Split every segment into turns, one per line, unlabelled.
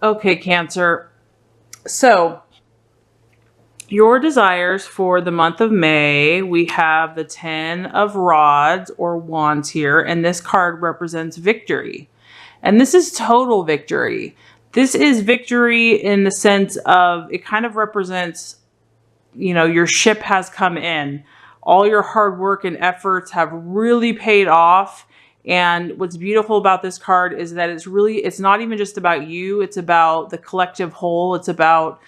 Okay, Cancer. So your desires for the month of May, we have the 10 of Rods or Wands here, and this card represents victory. And this is total victory. This is victory in the sense of it kind of represents, you know, your ship has come in. All your hard work and efforts have really paid off. And what's beautiful about this card is that it's not even just about you. It's about the collective whole. It's about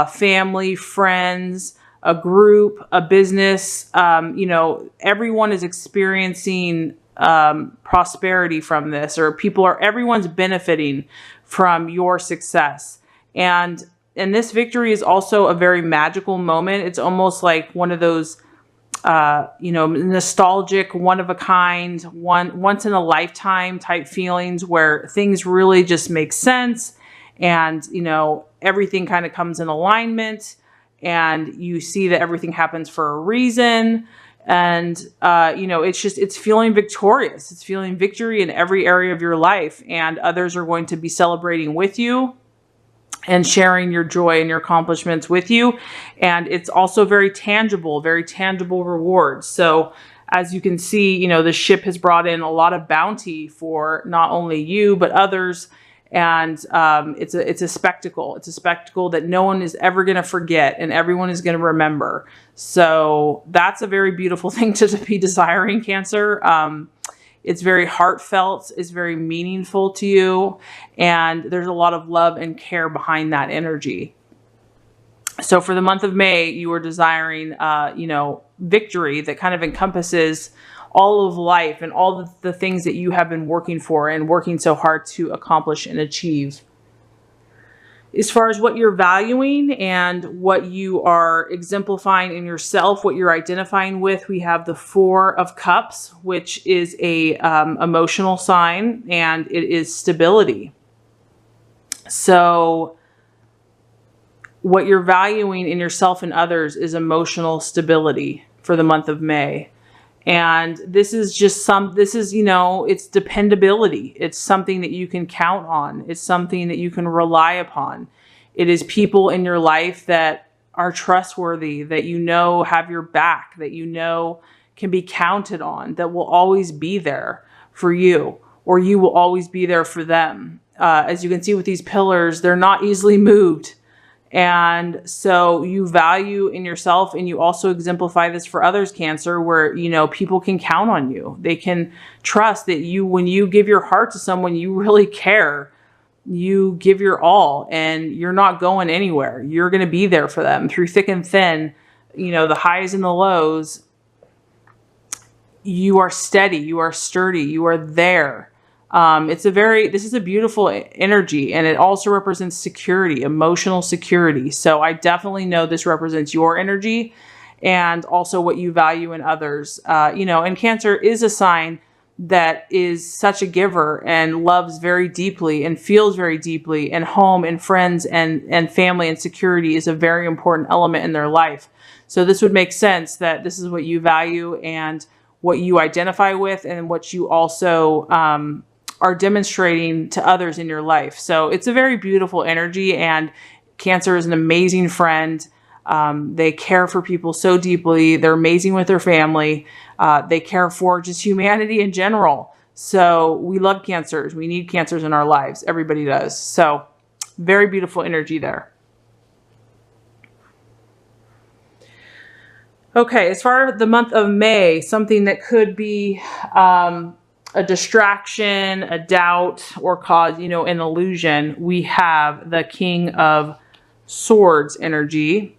family, friends, a group, a business. You know, everyone is experiencing prosperity from this, or everyone's benefiting from your success. And this victory is also a very magical moment. It's almost like one of those, you know, nostalgic, one of a kind, once in a lifetime type feelings where things really just make sense. And, you know, everything kind of comes in alignment and you see that everything happens for a reason. And, you know, it's feeling victorious. It's feeling victory in every area of your life, and others are going to be celebrating with you and sharing your joy and your accomplishments with you. And it's also very tangible rewards. So as you can see, you know, the ship has brought in a lot of bounty for not only you, but others. And it's a spectacle. It's a spectacle that no one is ever going to forget and everyone is going to remember. So that's a very beautiful thing to be desiring, Cancer. It's very heartfelt. It's very meaningful to you. And there's a lot of love and care behind that energy. So for the month of May, you are desiring, you know, victory that kind of encompasses all of life and all the things that you have been working for and working so hard to accomplish and achieve. As far as what you're valuing and what you are exemplifying in yourself, what you're identifying with, we have the 4 of Cups, which is a emotional sign, and it is stability. So what you're valuing in yourself and others is emotional stability for the month of May. And this is, you know, it's dependability. It's something that you can count on. It's something that you can rely upon. It is people in your life that are trustworthy, that you know have your back, that you know can be counted on, that will always be there for you, or you will always be there for them. As you can see with these pillars, they're not easily moved. And so you value in yourself, and you also exemplify this for others, Cancer, where, you know, people can count on you. They can trust that you, when you give your heart to someone, you really care. You give your all and you're not going anywhere. You're going to be there for them through thick and thin, you know, the highs and the lows. You are steady. You are sturdy. You are there. This is a beautiful energy, and it also represents security, emotional security. So I definitely know this represents your energy and also what you value in others. You know, and Cancer is a sign that is such a giver and loves very deeply and feels very deeply, and home and friends and family and security is a very important element in their life. So this would make sense that this is what you value and what you identify with, and what you also, are demonstrating to others in your life. So it's a very beautiful energy, and Cancer is an amazing friend. They care for people so deeply. They're amazing with their family. They care for just humanity in general. So we love Cancers. We need Cancers in our lives. Everybody does. So very beautiful energy there. Okay, as far as the month of May, something that could be a distraction, a doubt, or cause, you know, an illusion, we have the King of Swords energy.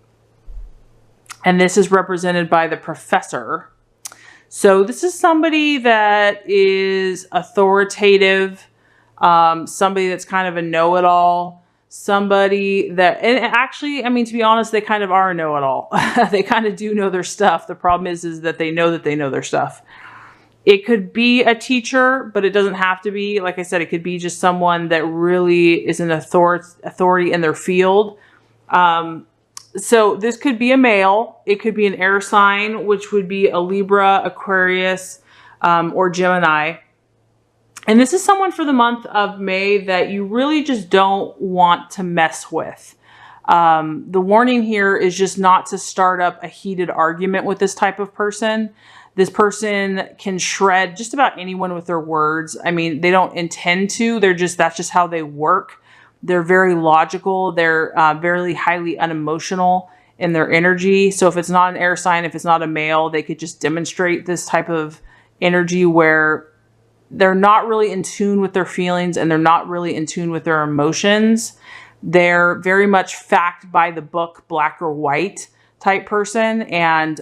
And this is represented by the Professor. So this is somebody that is authoritative, somebody that's kind of a know-it-all, somebody that, and actually, I mean, to be honest, they kind of are a know-it-all. They kind of do know their stuff. The problem is that they know their stuff. It could be a teacher, but it doesn't have to be. Like I said, it could be just someone that really is an authority in their field. So this could be a male. It could be an air sign, which would be a Libra, Aquarius, or Gemini. And this is someone for the month of May that you really just don't want to mess with. The warning here is just not to start up a heated argument with this type of person. This person can shred just about anyone with their words. I mean, they don't intend to. That's just how they work. They're very logical. They're very highly unemotional in their energy. So if it's not an air sign, if it's not a male, they could just demonstrate this type of energy where they're not really in tune with their feelings and they're not really in tune with their emotions. They're very much fact by the book, black or white type person. And,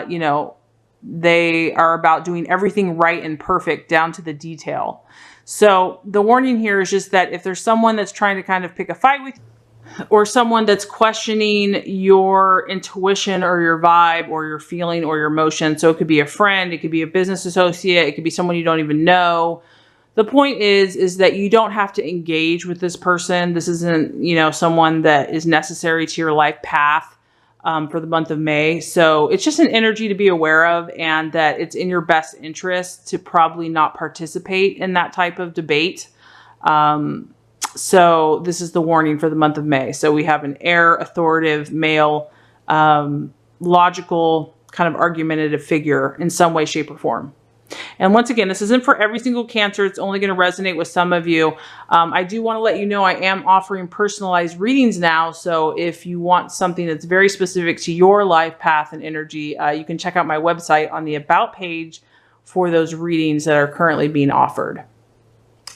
you know, they are about doing everything right and perfect down to the detail. So the warning here is just that if there's someone that's trying to kind of pick a fight with you, or someone that's questioning your intuition or your vibe or your feeling or your emotion. So it could be a friend, it could be a business associate, it could be someone you don't even know. The point is that you don't have to engage with this person. This isn't, you know, someone that is necessary to your life path for the month of May. So it's just an energy to be aware of, and that it's in your best interest to probably not participate in that type of debate. So this is the warning for the month of May. So we have an air, authoritative, male, logical, kind of argumentative figure in some way, shape, or form. And once again, this isn't for every single Cancer. It's only going to resonate with some of you. I do want to let you know I am offering personalized readings now. So if you want something that's very specific to your life path and energy, you can check out my website on the About page for those readings that are currently being offered.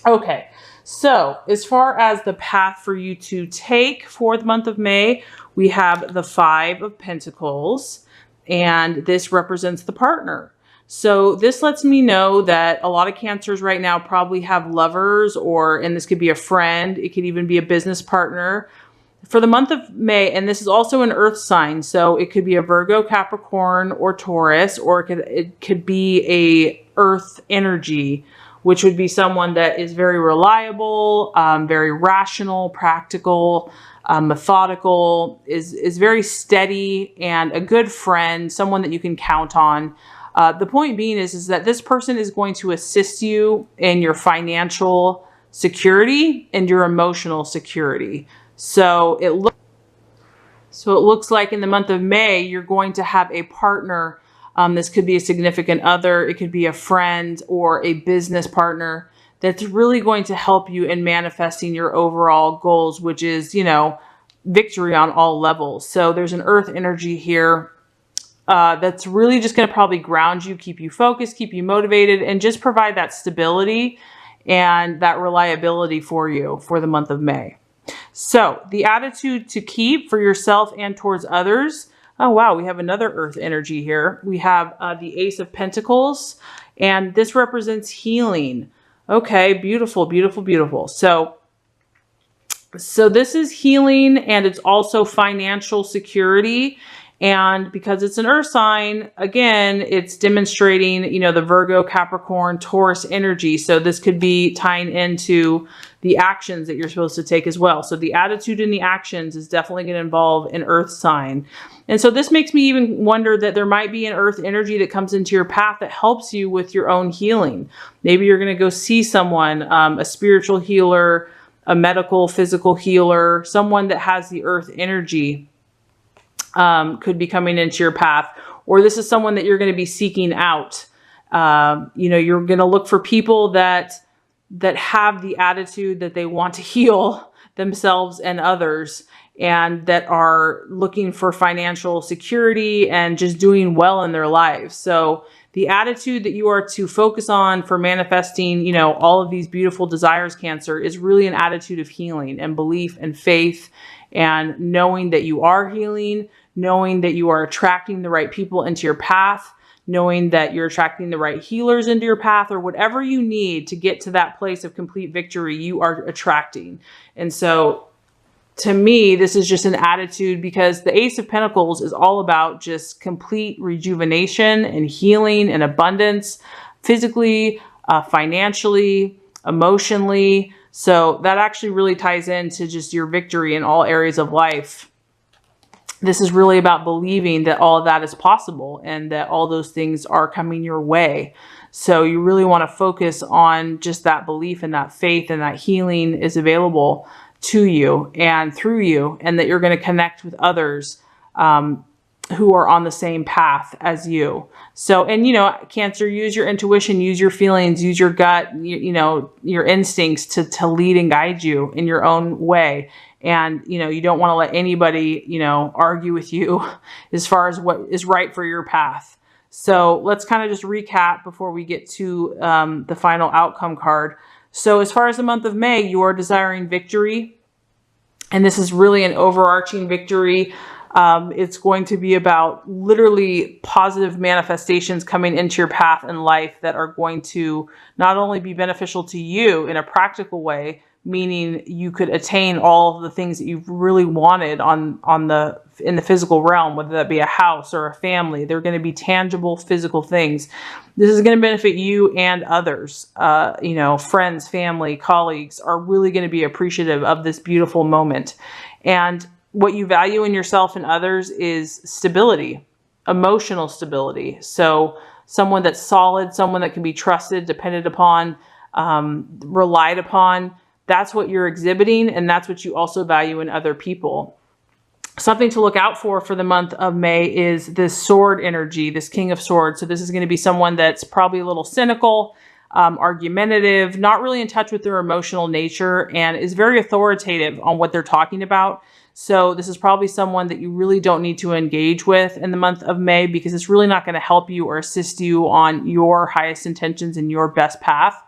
Okay. So as far as the path for you to take for the month of May, we have the 5 of Pentacles, and this represents the partner. So this lets me know that a lot of Cancers right now probably have lovers, and this could be a friend. It could even be a business partner for the month of May. And this is also an earth sign. So it could be a Virgo, Capricorn, or Taurus, or it could be a earth energy, which would be someone that is very reliable, very rational, practical, methodical, is very steady, and a good friend, someone that you can count on. The point being is that this person is going to assist you in your financial security and your emotional security. So it looks like in the month of May, you're going to have a partner. This could be a significant other. It could be a friend or a business partner that's really going to help you in manifesting your overall goals, which is, you know, victory on all levels. So there's an earth energy here that's really just going to probably ground you, keep you focused, keep you motivated, and just provide that stability and that reliability for you for the month of May. So the attitude to keep for yourself and towards others. Oh, wow. We have another earth energy here. We have the Ace of Pentacles, and this represents healing. Okay. Beautiful, beautiful, beautiful. So this is healing, and it's also financial security. And because it's an earth sign, again, it's demonstrating, you know, the Virgo, Capricorn, Taurus energy. So this could be tying into the actions that you're supposed to take as well. So the attitude and the actions is definitely going to involve an earth sign. And so this makes me even wonder that there might be an earth energy that comes into your path that helps you with your own healing. Maybe you're going to go see someone, a spiritual healer, a medical, physical healer, someone that has the earth energy. Could be coming into your path, or this is someone that you're going to be seeking out. You know, you're going to look for people that have the attitude that they want to heal themselves and others, and that are looking for financial security and just doing well in their lives. So the attitude that you are to focus on for manifesting, you know, all of these beautiful desires, Cancer, is really an attitude of healing and belief and faith, and knowing that you are healing, knowing that you are attracting the right people into your path, knowing that you're attracting the right healers into your path, or whatever you need to get to that place of complete victory, you are attracting. And so to me, this is just an attitude, because the Ace of Pentacles is all about just complete rejuvenation and healing and abundance, physically, financially, emotionally. So that actually really ties into just your victory in all areas of life. This is really about believing that all of that is possible and that all those things are coming your way. So you really want to focus on just that belief and that faith and that healing is available to you and through you, and that you're going to connect with others who are on the same path as you. So, and Cancer, use your intuition, use your feelings, use your gut, your instincts to lead and guide you in your own way. And, you don't want to let anybody, argue with you as far as what is right for your path. So let's kind of just recap before we get to the final outcome card. So as far as the month of May, you are desiring victory. And this is really an overarching victory. It's going to be about literally positive manifestations coming into your path in life that are going to not only be beneficial to you in a practical way, meaning you could attain all of the things that you've really wanted in the physical realm, whether that be a house or a family. They're going to be tangible physical things. This is going to benefit you and others. Friends, family, colleagues are really going to be appreciative of this beautiful moment. And what you value in yourself and others is stability, emotional stability. So someone that's solid, someone that can be trusted, depended upon, relied upon. That's what you're exhibiting, and that's what you also value in other people. Something to look out for the month of May is this sword energy, this King of Swords. So this is going to be someone that's probably a little cynical, argumentative, not really in touch with their emotional nature, and is very authoritative on what they're talking about. So this is probably someone that you really don't need to engage with in the month of May, because it's really not going to help you or assist you on your highest intentions and your best path.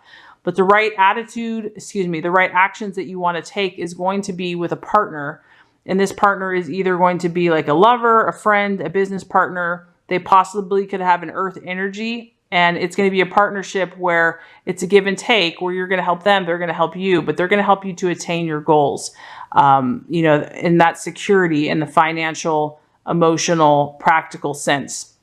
But the right attitude, the right actions that you want to take is going to be with a partner. And this partner is either going to be like a lover, a friend, a business partner. They possibly could have an earth energy, and it's going to be a partnership where it's a give and take, where you're going to help them, they're going to help you, but they're going to help you to attain your goals. In that security, in the financial, emotional, practical sense.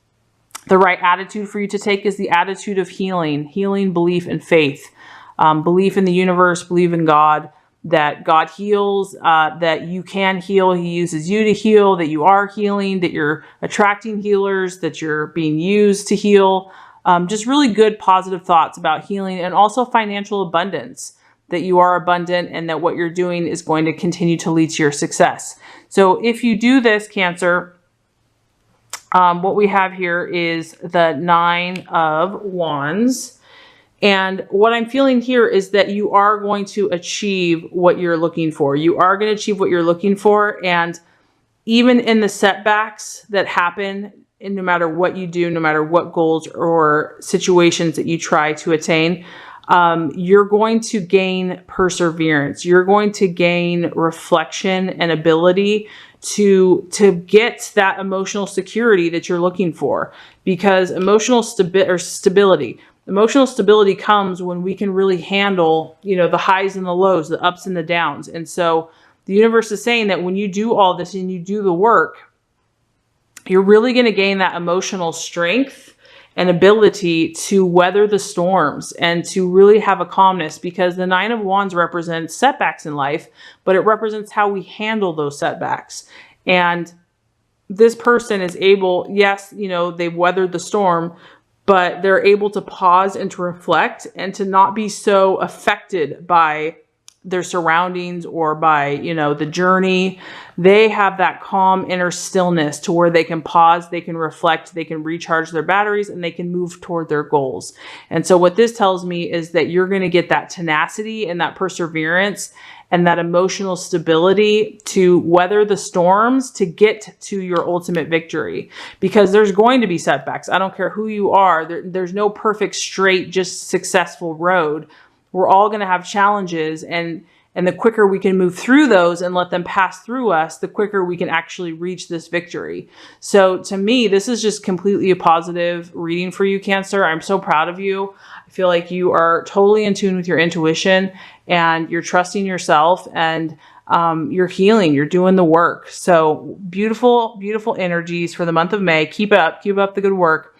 The right attitude for you to take is the attitude of healing, belief, and faith. Belief in the universe, believe in God, that God heals, that you can heal. He uses you to heal, that you are healing, that you're attracting healers, that you're being used to heal. Just really good, positive thoughts about healing, and also financial abundance, that you are abundant and that what you're doing is going to continue to lead to your success. So if you do this, Cancer, what we have here is the 9 of Wands. And what I'm feeling here is that you are going to achieve what you're looking for. You are going to achieve what you're looking for. And even in the setbacks that happen, and no matter what you do, no matter what goals or situations that you try to attain, you're going to gain perseverance. You're going to gain reflection and ability to get that emotional security that you're looking for, because emotional stability comes when we can really handle, the highs and the lows, the ups and the downs. And so the universe is saying that when you do all this and you do the work, you're really going to gain that emotional strength and ability to weather the storms and to really have a calmness, because the 9 of Wands represents setbacks in life, but it represents how we handle those setbacks. And this person is able, yes, they've weathered the storm, but they're able to pause and to reflect and to not be so affected by their surroundings or by, the journey. They have that calm inner stillness to where they can pause, they can reflect, they can recharge their batteries, and they can move toward their goals. And so what this tells me is that you're going to get that tenacity and that perseverance and that emotional stability to weather the storms to get to your ultimate victory, because there's going to be setbacks. I don't care who you are. There's no perfect, straight, just successful road. We're all going to have challenges, and the quicker we can move through those and let them pass through us, the quicker we can actually reach this victory. So to me, this is just completely a positive reading for you, Cancer. I'm so proud of you. I feel like you are totally in tune with your intuition, and you're trusting yourself, and you're healing, you're doing the work. So beautiful, beautiful energies for the month of May. Keep up the good work.